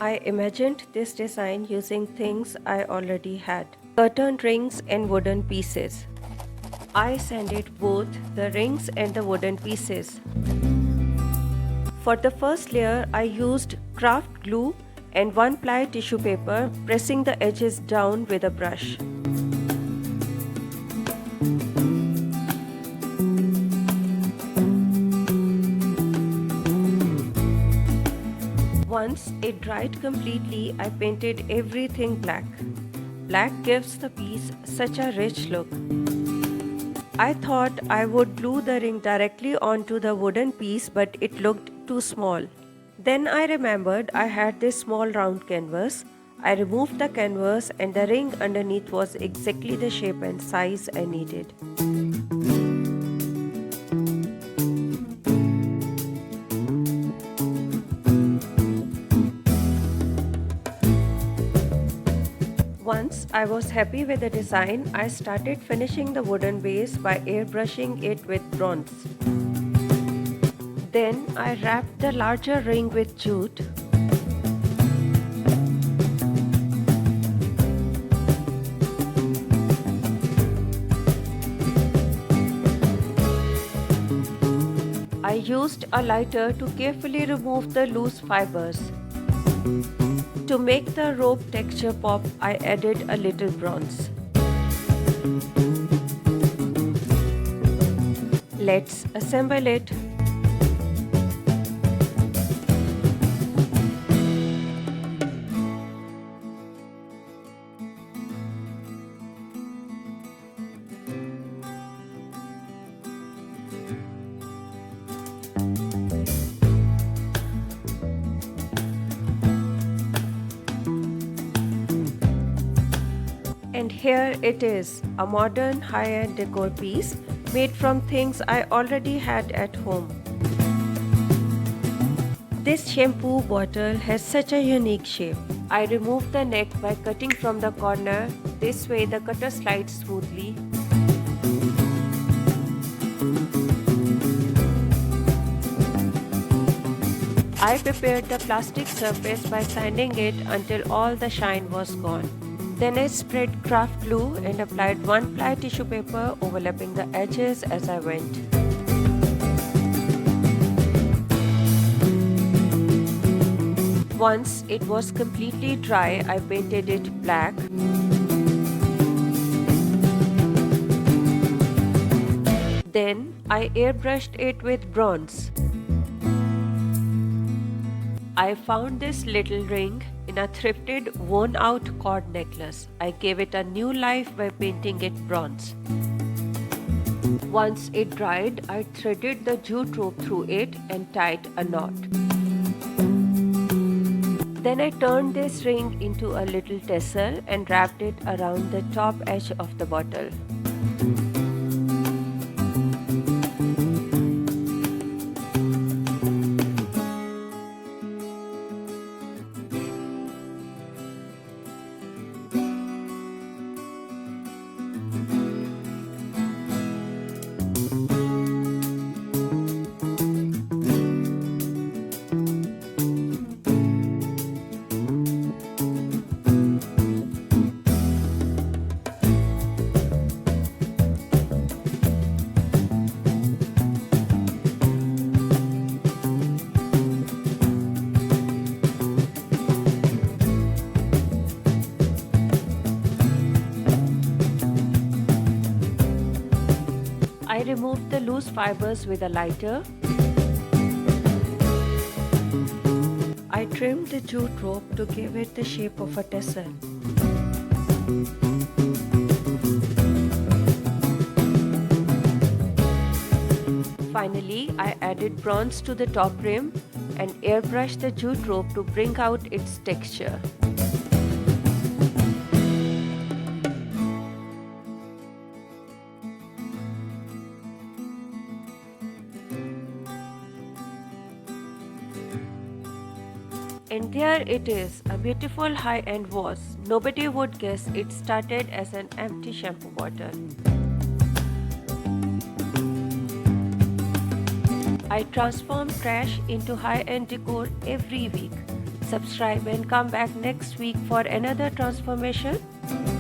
I imagined this design using things I already had: curtain rings and wooden pieces. I sanded both the rings and the wooden pieces. For the first layer, I used craft glue and 1-ply tissue paper, pressing the edges down with a brush. Once it dried completely, I painted everything black. Black gives the piece such a rich look. I thought I would glue the ring directly onto the wooden piece, but it looked too small. Then I remembered I had this small round canvas. I removed the canvas and the ring underneath was exactly the shape and size I needed. Once I was happy with the design, I started finishing the wooden base by airbrushing it with bronze. Then I wrapped the larger ring with jute. I used a lighter to carefully remove the loose fibers. To make the rope texture pop, I added a little bronze. Let's assemble it. And here it is, a modern high-end decor piece made from things I already had at home. This shampoo bottle has such a unique shape. I removed the neck by cutting from the corner. This way the cutter slides smoothly. I prepared the plastic surface by sanding it until all the shine was gone. Then I spread craft glue and applied 1-ply tissue paper, overlapping the edges as I went. Once it was completely dry, I painted it black. Then I airbrushed it with bronze. I found this little ring in a thrifted, worn-out cord necklace. I gave it a new life by painting it bronze. Once it dried, I threaded the jute rope through it and tied a knot. Then I turned this ring into a little tassel and wrapped it around the top edge of the bottle. I removed the loose fibers with a lighter. I trimmed the jute rope to give it the shape of a tassel. Finally, I added bronze to the top rim and airbrushed the jute rope to bring out its texture. And there it is, a beautiful high-end vase. Nobody would guess it started as an empty shampoo bottle. I transform trash into high-end decor every week. subscribe and come back next week for another transformation.